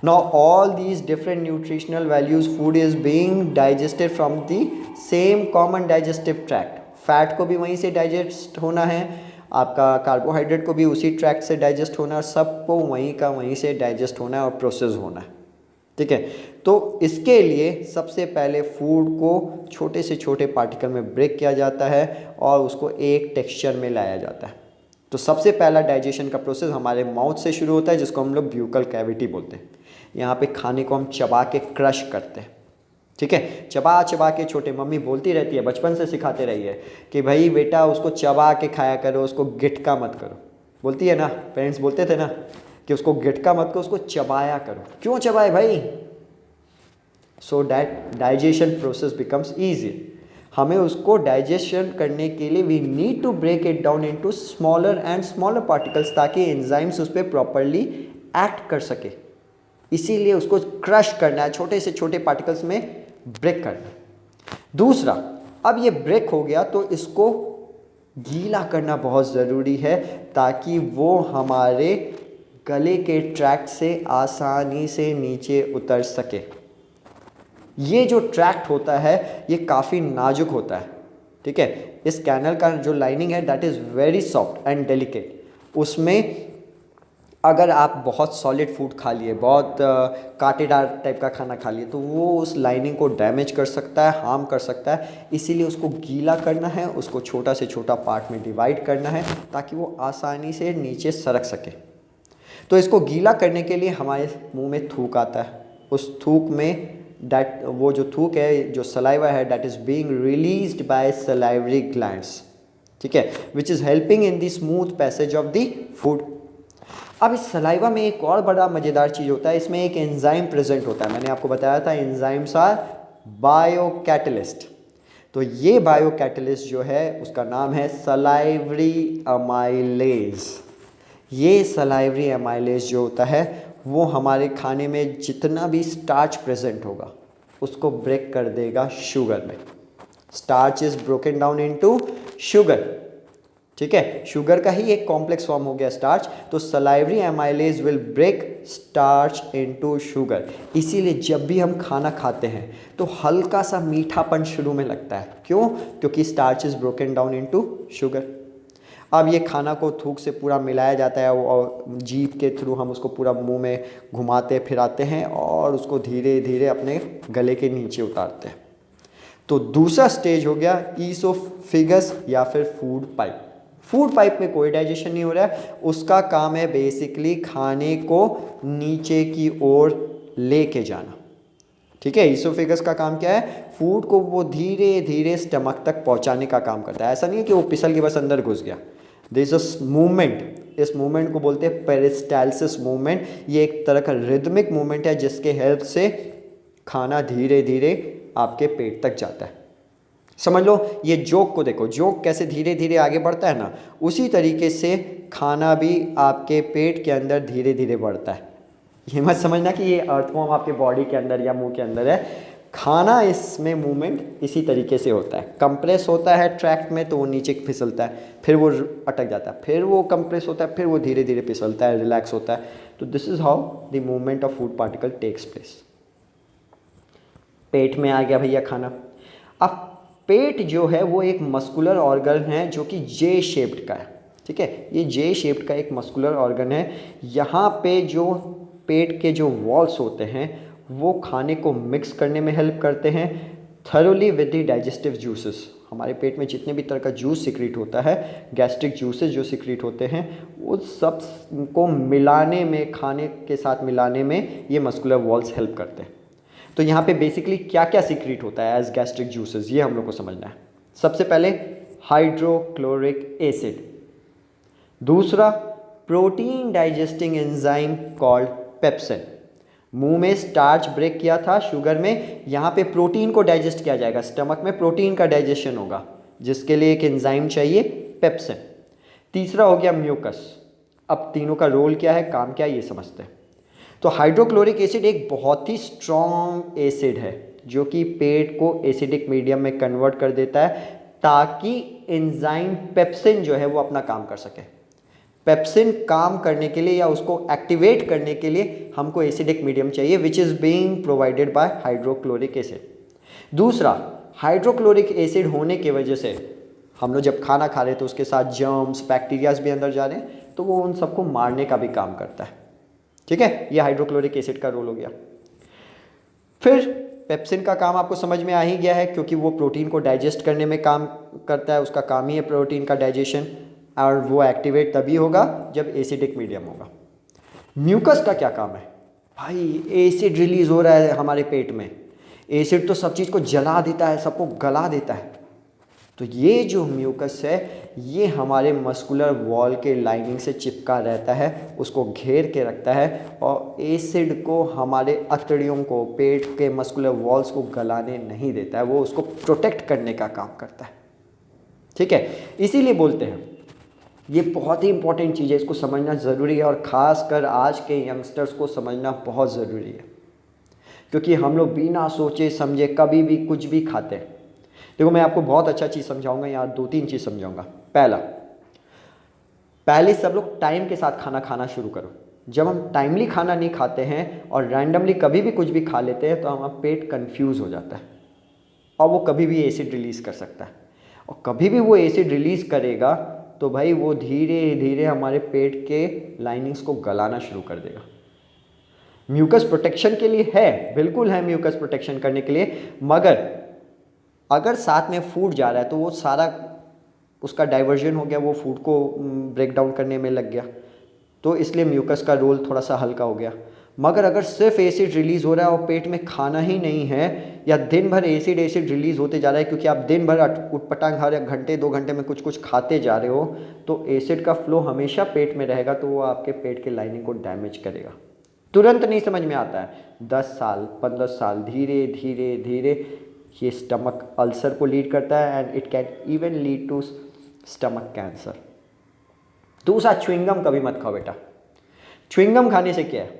Now all these different nutritional values food is being digested from the same common digestive tract। Fat को भी वहीं से डाइजेस्ट होना है, आपका कार्बोहाइड्रेट को भी उसी ट्रैक्ट से डाइजेस्ट होना है, सबको वहीं का वहीं से डाइजेस्ट होना है और प्रोसेस होना है। ठीक है, तो इसके लिए सबसे पहले फूड को छोटे से छोटे पार्टिकल में ब्रेक किया जाता है और उसको एक टेक्सचर में लाया जाता है। तो सबसे पहला डाइजेशन का प्रोसेस हमारे माउथ से शुरू होता है, जिसको हम लोग ब्यूकल कैविटी बोलते हैं। यहाँ पे खाने को हम चबा के क्रश करते हैं। ठीक है, चबा चबा के, छोटे मम्मी बोलती रहती है, बचपन से सिखाते रही है कि भाई बेटा उसको चबा के खाया करो, उसको गिटका मत करो। बोलती है ना, पेरेंट्स बोलते थे ना कि उसको गिटका मत करो, उसको चबाया करो। क्यों चबाए भाई? So that digestion process becomes easy. हमें उसको डाइजेशन करने के लिए we need to break it down into smaller and smaller particles, ताकि एंजाइम्स उस पर प्रॉपरली एक्ट कर सके। इसीलिए उसको क्रश करना है, छोटे से छोटे पार्टिकल्स में ब्रेक करना है। दूसरा, अब ये ब्रेक हो गया तो इसको गीला करना बहुत ज़रूरी है ताकि वो हमारे गले के ट्रैक्ट से आसानी से नीचे उतर सके। ये जो ट्रैक्ट होता है ये काफ़ी नाजुक होता है। ठीक है, इस कैनल का जो लाइनिंग है that is very soft and delicate. उसमें अगर आप बहुत सॉलिड फूड खा लिए, बहुत कांटेदार टाइप का खाना खा लिए, तो वो उस लाइनिंग को डैमेज कर सकता है, हार्म कर सकता है। इसीलिए उसको गीला करना है, उसको छोटा से छोटा पार्ट में डिवाइड करना है ताकि वो आसानी से नीचे सरक सके। तो इसको गीला करने के लिए हमारे मुंह में थूक आता है, उस थूक में वो जो थूक है, जो सलाइवा है, that is being released by salivary glands, ठीक है, which is helping in the smooth passage of the food. अब इस सलाइवा में एक और बड़ा मज़ेदार चीज़ होता है, इसमें एक एंजाइम प्रेजेंट होता है। मैंने आपको बताया था एंजाइम्स आर बायोकैटलिस्ट। तो ये बायोकैटलिस्ट जो है उसका नाम है सलाइवरी अमाइलेज। ये सलाइवरी अमाइलेज जो होता है वो हमारे खाने में जितना भी स्टार्च प्रेजेंट होगा उसको ब्रेक कर देगा शुगर में। Starch is broken down into sugar, ठीक है, शुगर का ही एक कॉम्प्लेक्स फॉर्म हो गया स्टार्च। तो salivary amylase will break starch into sugar. इसीलिए जब भी हम खाना खाते हैं तो हल्का सा मीठापन शुरू में लगता है। क्यों? क्योंकि starch is broken down into sugar. अब ये खाना को थूक से पूरा मिलाया जाता है और जीभ के थ्रू हम उसको पूरा मुंह में घुमाते फिराते हैं और उसको धीरे धीरे अपने गले के नीचे उतारते हैं। तो दूसरा स्टेज हो गया ईसोफेगस या फिर फूड पाइप। फूड पाइप में कोई डाइजेशन नहीं हो रहा है, उसका काम है बेसिकली खाने को नीचे की ओर लेके जाना, ठीक है। ईसोफेगस का काम क्या है? फूड को वो धीरे धीरे स्टमक तक पहुंचाने का काम करता है। ऐसा नहीं है कि वो फिसल के बस अंदर घुस गया। देयर इज अ मूवमेंट, इस मूवमेंट को बोलते हैं पेरिस्टालसिस मूवमेंट। ये एक तरह का रिदमिक मूवमेंट है जिसके हेल्प से खाना धीरे धीरे आपके पेट तक जाता है। समझ लो, ये जोक को देखो, जोक कैसे धीरे धीरे आगे बढ़ता है ना, उसी तरीके से खाना भी आपके पेट के अंदर धीरे धीरे बढ़ता है। ये मत समझना कि ये अर्थवॉर्म आपके बॉडी के अंदर या मुंह के अंदर है। खाना इसमें मूवमेंट इसी तरीके से होता है। कंप्रेस होता है ट्रैक्ट में तो वो नीचे फिसलता है, फिर वो अटक जाता है, फिर वो कंप्रेस होता है, फिर वो धीरे धीरे फिसलता है, रिलैक्स होता है। तो this is how the movement of food particle takes place. पेट में आ गया भैया खाना। अब पेट जो है वो एक मस्कुलर ऑर्गन है जो कि जे शेप्ड का है, ठीक है। ये जे शेप्ड का एक मस्कुलर ऑर्गन है। यहाँ पे जो पेट के जो वॉल्स होते हैं वो खाने को मिक्स करने में हेल्प करते हैं thoroughly with the digestive juices. हमारे पेट में जितने भी तरह का जूस सिक्रीट होता है, गैस्ट्रिक जूसेस जो सिक्रीट होते हैं, वो सब को मिलाने में, खाने के साथ मिलाने में ये मस्कुलर वॉल्स हेल्प करते हैं। तो यहाँ पे बेसिकली क्या क्या सीक्रेट होता है एज गैस्ट्रिक जूसेस, ये हम लोग को समझना है। सबसे पहले हाइड्रोक्लोरिक एसिड, दूसरा protein digesting enzyme called pepsin. मुंह में स्टार्च ब्रेक किया था शुगर में, यहाँ पे प्रोटीन को डाइजेस्ट किया जाएगा, स्टमक में प्रोटीन का डाइजेशन होगा जिसके लिए एक एंजाइम चाहिए, पेप्सिन। तीसरा हो गया म्यूकस। अब तीनों का रोल क्या है, काम क्या है, ये समझते हैं। तो हाइड्रोक्लोरिक एसिड एक बहुत ही स्ट्रॉन्ग एसिड है जो कि पेट को एसिडिक मीडियम में कन्वर्ट कर देता है ताकि एंजाइम पेप्सिन जो है वो अपना काम कर सके। पेप्सिन काम करने के लिए या उसको एक्टिवेट करने के लिए हमको एसिडिक मीडियम चाहिए which is being provided by hydrochloric acid. दूसरा, हाइड्रोक्लोरिक एसिड होने की वजह से हम लोग जब खाना खा रहे हैं तो उसके साथ जर्म्स, बैक्टीरियाज भी अंदर जा रहे हैं, तो वो उन सबको मारने का भी काम करता है, ठीक है। ये हाइड्रोक्लोरिक एसिड का रोल हो गया। फिर पेप्सिन का काम आपको समझ में आ ही गया है क्योंकि वो प्रोटीन को डाइजेस्ट करने में काम करता है, उसका काम ही है प्रोटीन का डाइजेशन, और वो एक्टिवेट तभी होगा जब एसिडिक मीडियम होगा। म्यूकस का क्या काम है? भाई एसिड रिलीज हो रहा है हमारे पेट में, एसिड तो सब चीज़ को जला देता है, सबको गला देता है। तो ये जो म्यूकस है ये हमारे मस्कुलर वॉल के लाइनिंग से चिपका रहता है, उसको घेर के रखता है और एसिड को, हमारे अतड़ियों को, पेट के मस्कुलर वॉल्स को गलाने नहीं देता है, वो उसको प्रोटेक्ट करने का काम करता है, ठीक है। इसीलिए बोलते हैं ये बहुत ही इंपॉर्टेंट चीज़ है, इसको समझना ज़रूरी है और ख़ासकर आज के यंगस्टर्स को समझना बहुत ज़रूरी है क्योंकि हम लोग बिना सोचे समझे कभी भी कुछ भी खाते हैं। देखो मैं आपको बहुत अच्छा चीज़ समझाऊंगा, यहाँ 2-3 चीज़ समझाऊंगा। पहले सब लोग टाइम के साथ खाना खाना शुरू करो। जब हम टाइमली खाना नहीं खाते हैं और रैंडमली कभी भी कुछ भी खा लेते हैं तो हमारा पेट कंफ्यूज हो जाता है और वो कभी भी एसिड रिलीज़ कर सकता है, और कभी भी वो एसिड रिलीज़ करेगा तो भाई वो धीरे धीरे हमारे पेट के लाइनिंग्स को गलाना शुरू कर देगा। म्यूकस प्रोटेक्शन के लिए है, बिल्कुल है म्यूकस प्रोटेक्शन करने के लिए, मगर अगर साथ में फूड जा रहा है तो वो सारा उसका डाइवर्जन हो गया, वो फूड को ब्रेक डाउन करने में लग गया, तो इसलिए म्यूकस का रोल थोड़ा सा हल्का हो गया। मगर अगर सिर्फ एसिड रिलीज़ हो रहा है और पेट में खाना ही नहीं है, या दिन भर एसिड रिलीज़ होते जा रहा है क्योंकि आप दिन भर उटपटांग हर घंटे 2 घंटे में कुछ कुछ खाते जा रहे हो, तो एसिड का फ्लो हमेशा पेट में रहेगा, तो वो आपके पेट के लाइनिंग को डैमेज करेगा। तुरंत नहीं समझ में आता है, 10 साल 15 साल धीरे धीरे धीरे ये स्टमक अल्सर को लीड करता है and it can even lead to stomach cancer. दूसरा, च्युइंगम कभी मत खाओ बेटा। च्युइंगम खाने से क्या है,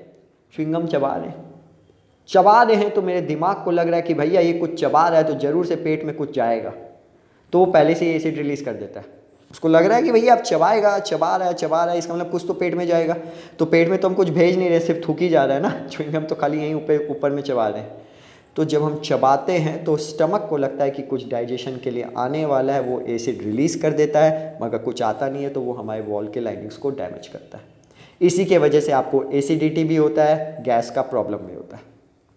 च्युइंगम चबा रहे हैं तो मेरे दिमाग को लग रहा है कि भैया ये कुछ चबा रहा है तो ज़रूर से पेट में कुछ जाएगा, तो वो पहले से ही एसिड रिलीज़ कर देता है। उसको लग रहा है कि भैया अब चबा रहा है, इसका मतलब कुछ तो पेट में जाएगा, तो पेट में तो हम कुछ भेज नहीं रहे, सिर्फ थूक ही जा रहा है ना, च्युइंगम तो खाली यहीं ऊपर में चबा रहे हैं। तो जब हम चबाते हैं तो स्टमक को लगता है कि कुछ डाइजेशन के लिए आने वाला है, वो एसिड रिलीज़ कर देता है, मगर कुछ आता नहीं है, तो वो हमारे वॉल के लाइनिंग्स को डैमेज करता है। इसी के वजह से आपको एसिडिटी भी होता है, गैस का प्रॉब्लम भी होता है।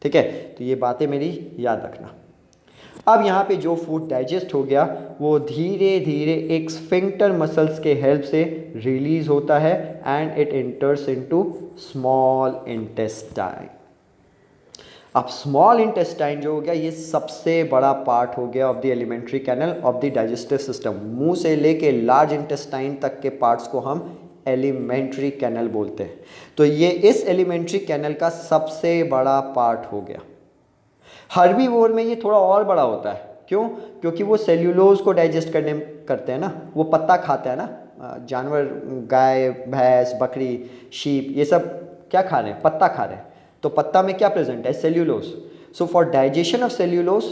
ठीक है, तो ये बातें मेरी याद रखना। अब यहाँ पे जो फूड डाइजेस्ट हो गया वो धीरे धीरे एक स्फिंक्टर मसल्स के हेल्प से रिलीज होता है and it enters into small intestine. अब स्मॉल इंटेस्टाइन जो हो गया ये सबसे बड़ा पार्ट हो गया of the alimentary canal of the digestive system. मुंह से लेके लार्ज इंटेस्टाइन तक के पार्ट्स को हम एलिमेंट्री कैनल बोलते हैं। तो ये इस एलिमेंट्री कैनल का सबसे बड़ा पार्ट हो गया। हर्बीवोर में ये थोड़ा और बड़ा होता है, क्यों? क्योंकि वो सेल्यूलोज को डाइजेस्ट करते हैं ना, वो पत्ता खाते हैं ना, जानवर गाय भैंस बकरी शीप ये सब क्या खा रहे हैं, पत्ता खा रहे हैं, तो पत्ता में क्या प्रेजेंट है, cellulose. So for digestion of cellulose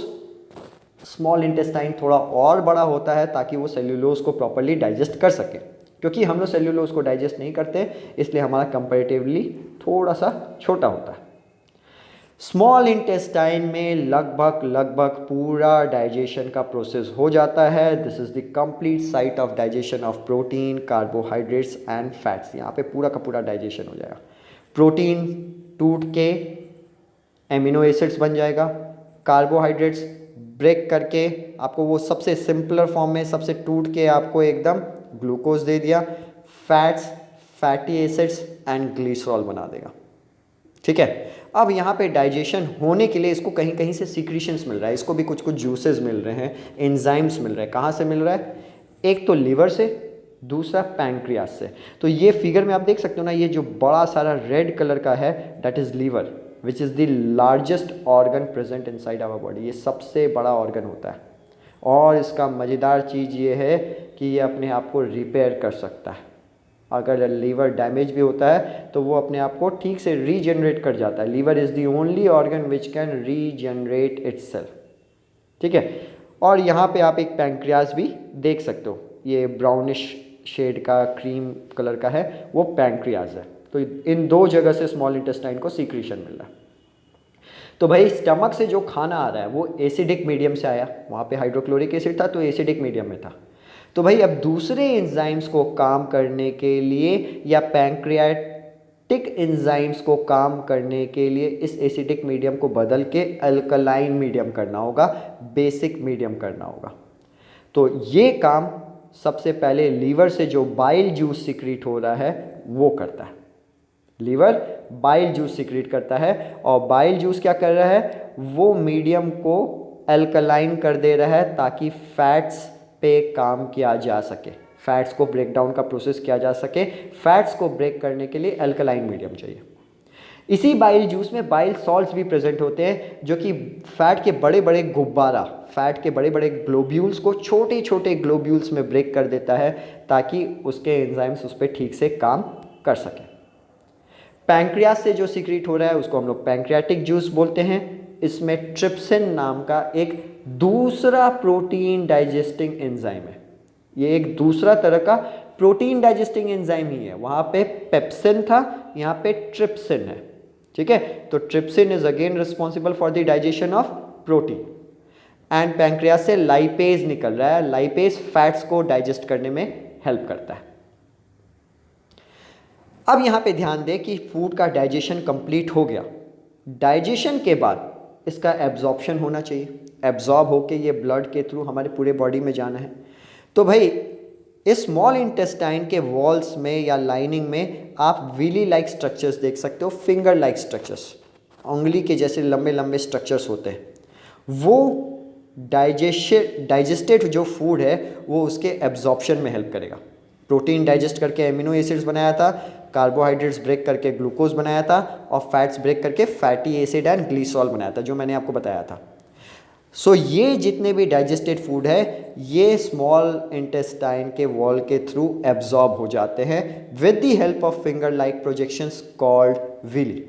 small intestine थोड़ा और बड़ा होता है ताकि वो सेल्यूलोज को प्रॉपरली डाइजेस्ट कर सके। क्योंकि हम लोग सेल्यूलोज को डाइजेस्ट नहीं करते इसलिए हमारा कंपैरेटिवली थोड़ा सा छोटा होता है। स्मॉल इंटेस्टाइन में लगभग पूरा डाइजेशन का प्रोसेस हो जाता है। This is the complete site of digestion of protein, carbohydrates and fats. यहाँ पे पूरा का पूरा डाइजेशन हो जाएगा। प्रोटीन टूट के एमिनो एसिड्स बन जाएगा, कार्बोहाइड्रेट्स ब्रेक करके आपको वो सबसे सिंपलर फॉर्म में सबसे टूट के आपको एकदम ग्लूकोज दे दिया, fats, fatty acids and glycerol बना देगा। ठीक है, अब यहाँ पे डाइजेशन होने के लिए इसको कहीं कहीं से सीक्रीशंस मिल रहा है, इसको भी कुछ कुछ जूसेस मिल रहे हैं, एंजाइम्स मिल रहे हैं। कहाँ से मिल रहा है? एक तो लीवर से, दूसरा पैंक्रियास से। तो ये फिगर में आप देख सकते हो ना, ये जो बड़ा सारा रेड कलर का है that is liver which is the largest organ present inside our body. ये सबसे बड़ा ऑर्गन होता है और इसका मज़ेदार चीज़ ये है कि ये अपने आप को रिपेयर कर सकता है। अगर लीवर डैमेज भी होता है तो वो अपने आप को ठीक से रीजनरेट कर जाता है। Liver is the only organ which can regenerate itself. ठीक है, और यहाँ पे आप एक पैंक्रियास भी देख सकते हो, ये ब्राउनिश शेड का क्रीम कलर का है, वो पैंक्रियास है। तो इन दो जगह से स्मॉल इंटेस्टाइन को सीक्रीशन मिल रहा है। तो भाई स्टमक से जो खाना आ रहा है वो एसिडिक मीडियम से आया, वहाँ पे हाइड्रोक्लोरिक एसिड था तो एसिडिक मीडियम में था। तो भाई अब दूसरे एंजाइम्स को काम करने के लिए या पैंक्रियाटिक एंजाइम्स को काम करने के लिए इस एसिडिक मीडियम को बदल के अल्कलाइन मीडियम करना होगा, बेसिक मीडियम करना होगा। तो ये काम सबसे पहले लीवर से जो बाइल जूस सिक्रीट हो रहा है वो करता है। लीवर बाइल जूस सिक्रीट करता है और बाइल जूस क्या कर रहा है, वो मीडियम को अल्कलाइन कर दे रहा है ताकि फैट्स पे काम किया जा सके, फैट्स को ब्रेक डाउन का प्रोसेस किया जा सके। फैट्स को ब्रेक करने के लिए अल्कलाइन मीडियम चाहिए। इसी बाइल जूस में बाइल सॉल्ट्स भी प्रेजेंट होते हैं जो कि फैट के बड़े बड़े गुब्बारा, फैट के बड़े बड़े ग्लोब्यूल्स को छोटे छोटे ग्लोब्यूल्स में ब्रेक कर देता है ताकि उसके एंजाइम्स उस पर ठीक से काम कर सकें। पैंक्रियास से जो सीक्रेट हो रहा है उसको हम लोग पैंक्रियाटिक जूस बोलते हैं। इसमें ट्रिप्सिन नाम का एक दूसरा प्रोटीन डाइजेस्टिंग एंजाइम है। ये एक दूसरा तरह का प्रोटीन डाइजेस्टिंग एंजाइम ही है। वहाँ पे पेप्सिन था, यहाँ पे ट्रिप्सिन है। ठीक है, तो trypsin is again responsible for the digestion of protein and pancreas से लाइपेज निकल रहा है। लाइपेज फैट्स को डाइजेस्ट करने में हेल्प करता है। अब यहाँ पे ध्यान दें कि फूड का डाइजेशन कंप्लीट हो गया। डाइजेशन के बाद इसका एब्जॉर्प्शन होना चाहिए, एब्जॉर्ब होके ये ब्लड के थ्रू हमारे पूरे बॉडी में जाना है। तो भाई इस स्मॉल इंटेस्टाइन के वॉल्स में या लाइनिंग में आप विली लाइक स्ट्रक्चर्स देख सकते हो, फिंगर लाइक स्ट्रक्चर्स, उंगली के जैसे लंबे लंबे स्ट्रक्चर्स होते हैं। वो डाइजेस्टेड जो फूड है वो उसके एब्जॉर्प्शन में हेल्प करेगा। प्रोटीन डाइजेस्ट करके एमिनो एसिड्स बनाया था, कार्बोहाइड्रेट्स ब्रेक करके ग्लूकोज बनाया था, और फैट्स ब्रेक करके फैटी एसिड एंड ग्लिसरॉल बनाया था, जो मैंने आपको बताया था। सो ये जितने भी डाइजेस्टेड फूड है ये स्मॉल इंटेस्टाइन के वॉल के थ्रू एब्जॉर्ब हो जाते हैं with the help of finger like projections called villi.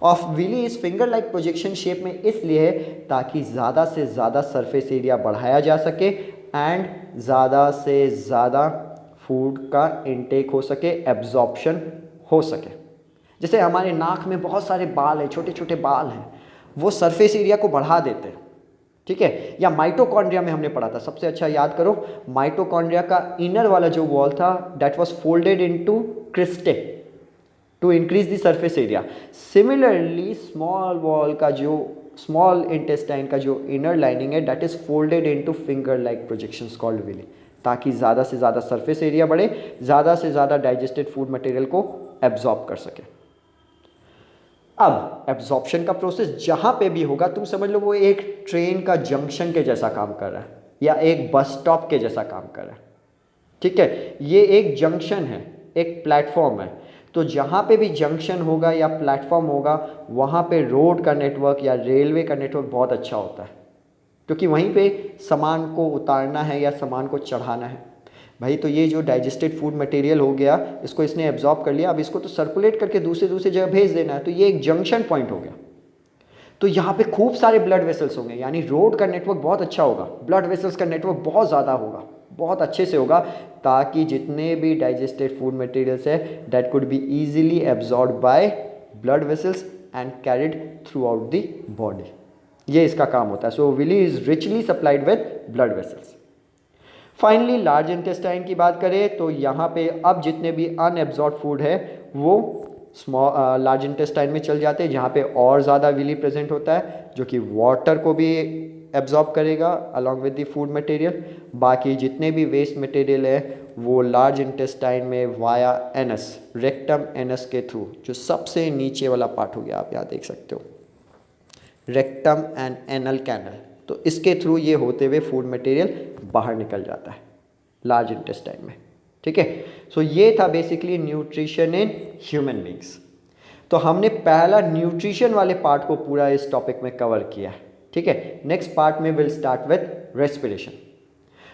Of villi इस फिंगर लाइक प्रोजेक्शन शेप में इसलिए है ताकि ज़्यादा से ज़्यादा सरफेस एरिया बढ़ाया जा सके एंड ज़्यादा से ज़्यादा फूड का इनटेक हो सके, एब्जॉर्प्शन हो सके। जैसे हमारे नाक में बहुत सारे बाल हैं, छोटे छोटे बाल हैं, वो सरफेस एरिया को बढ़ा देते हैं, ठीक है। या माइटोकॉन्ड्रिया में हमने पढ़ा था, सबसे अच्छा याद करो, माइटोकॉन्ड्रिया का इनर वाला जो वॉल था that was folded into cristae to increase the surface area. Similarly small wall का जो स्मॉल इंटेस्टाइन का जो इनर लाइनिंग है that is folded into finger like projections called villi, ताकि ज़्यादा से ज़्यादा सरफेस एरिया बढ़े, ज़्यादा से ज़्यादा डाइजेस्टेड फूड मटेरियल को एब्जॉर्ब कर सके। अब एब्जॉर्प्शन का प्रोसेस जहाँ पे भी होगा तुम समझ लो वो एक ट्रेन का जंक्शन के जैसा काम कर रहा है या एक बस स्टॉप के जैसा काम कर रहा है, ठीक है। ये एक जंक्शन है, एक प्लेटफॉर्म है, तो जहाँ पे भी जंक्शन होगा या प्लेटफॉर्म होगा वहाँ पे रोड का नेटवर्क या रेलवे का नेटवर्क बहुत अच्छा होता है, क्योंकि वहीं पे सामान को उतारना है या सामान को चढ़ाना है। भाई तो ये जो डाइजेस्टेड फूड मटेरियल हो गया इसको इसने एब्जॉर्ब कर लिया, अब इसको तो सर्कुलेट करके दूसरे जगह भेज देना है, तो ये एक जंक्शन पॉइंट हो गया। तो यहाँ पे खूब सारे ब्लड वेसल्स होंगे, यानी रोड का नेटवर्क बहुत अच्छा होगा, ब्लड वेसल्स का नेटवर्क बहुत ज़्यादा होगा, बहुत अच्छे से होगा, ताकि जितने भी डाइजेस्टेड फूड मटेरियल्स है that could be easily absorb by blood vessels and carried throughout the body. ये इसका काम होता है। So villi is richly supplied with blood vessels. Finally large intestine की बात करें तो यहाँ पे अब जितने भी अनएब्जॉर्ब फूड है वो स्मॉल लार्ज इंटेस्टाइन में चल जाते हैं, जहाँ पे और ज़्यादा विली प्रेजेंट होता है जो कि वाटर को भी एब्जॉर्ब करेगा along with the food material. बाकी जितने भी वेस्ट मटेरियल है वो लार्ज इंटेस्टाइन में वाया एनस, रेक्टम एनस के थ्रू, जो सबसे नीचे वाला पार्ट हो गया आप यहाँ देख सकते हो, रेक्टम एंड एनल कैनल, तो इसके थ्रू ये होते हुए फूड मटेरियल बाहर निकल जाता है लार्ज इंटेस्टाइन में, ठीक है। सो ये था basically nutrition in human beings. तो हमने पहला न्यूट्रिशन वाले पार्ट को पूरा इस टॉपिक में कवर किया है, ठीक है। नेक्स्ट पार्ट में विल स्टार्ट विद रेस्पिरेशन।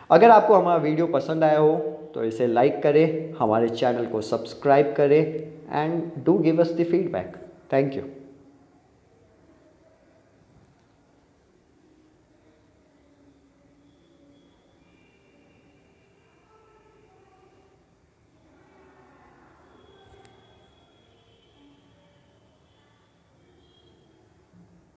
अगर आपको हमारा वीडियो पसंद आया हो तो इसे लाइक करें, हमारे चैनल को सब्सक्राइब करें and do give us the feedback. Thank you.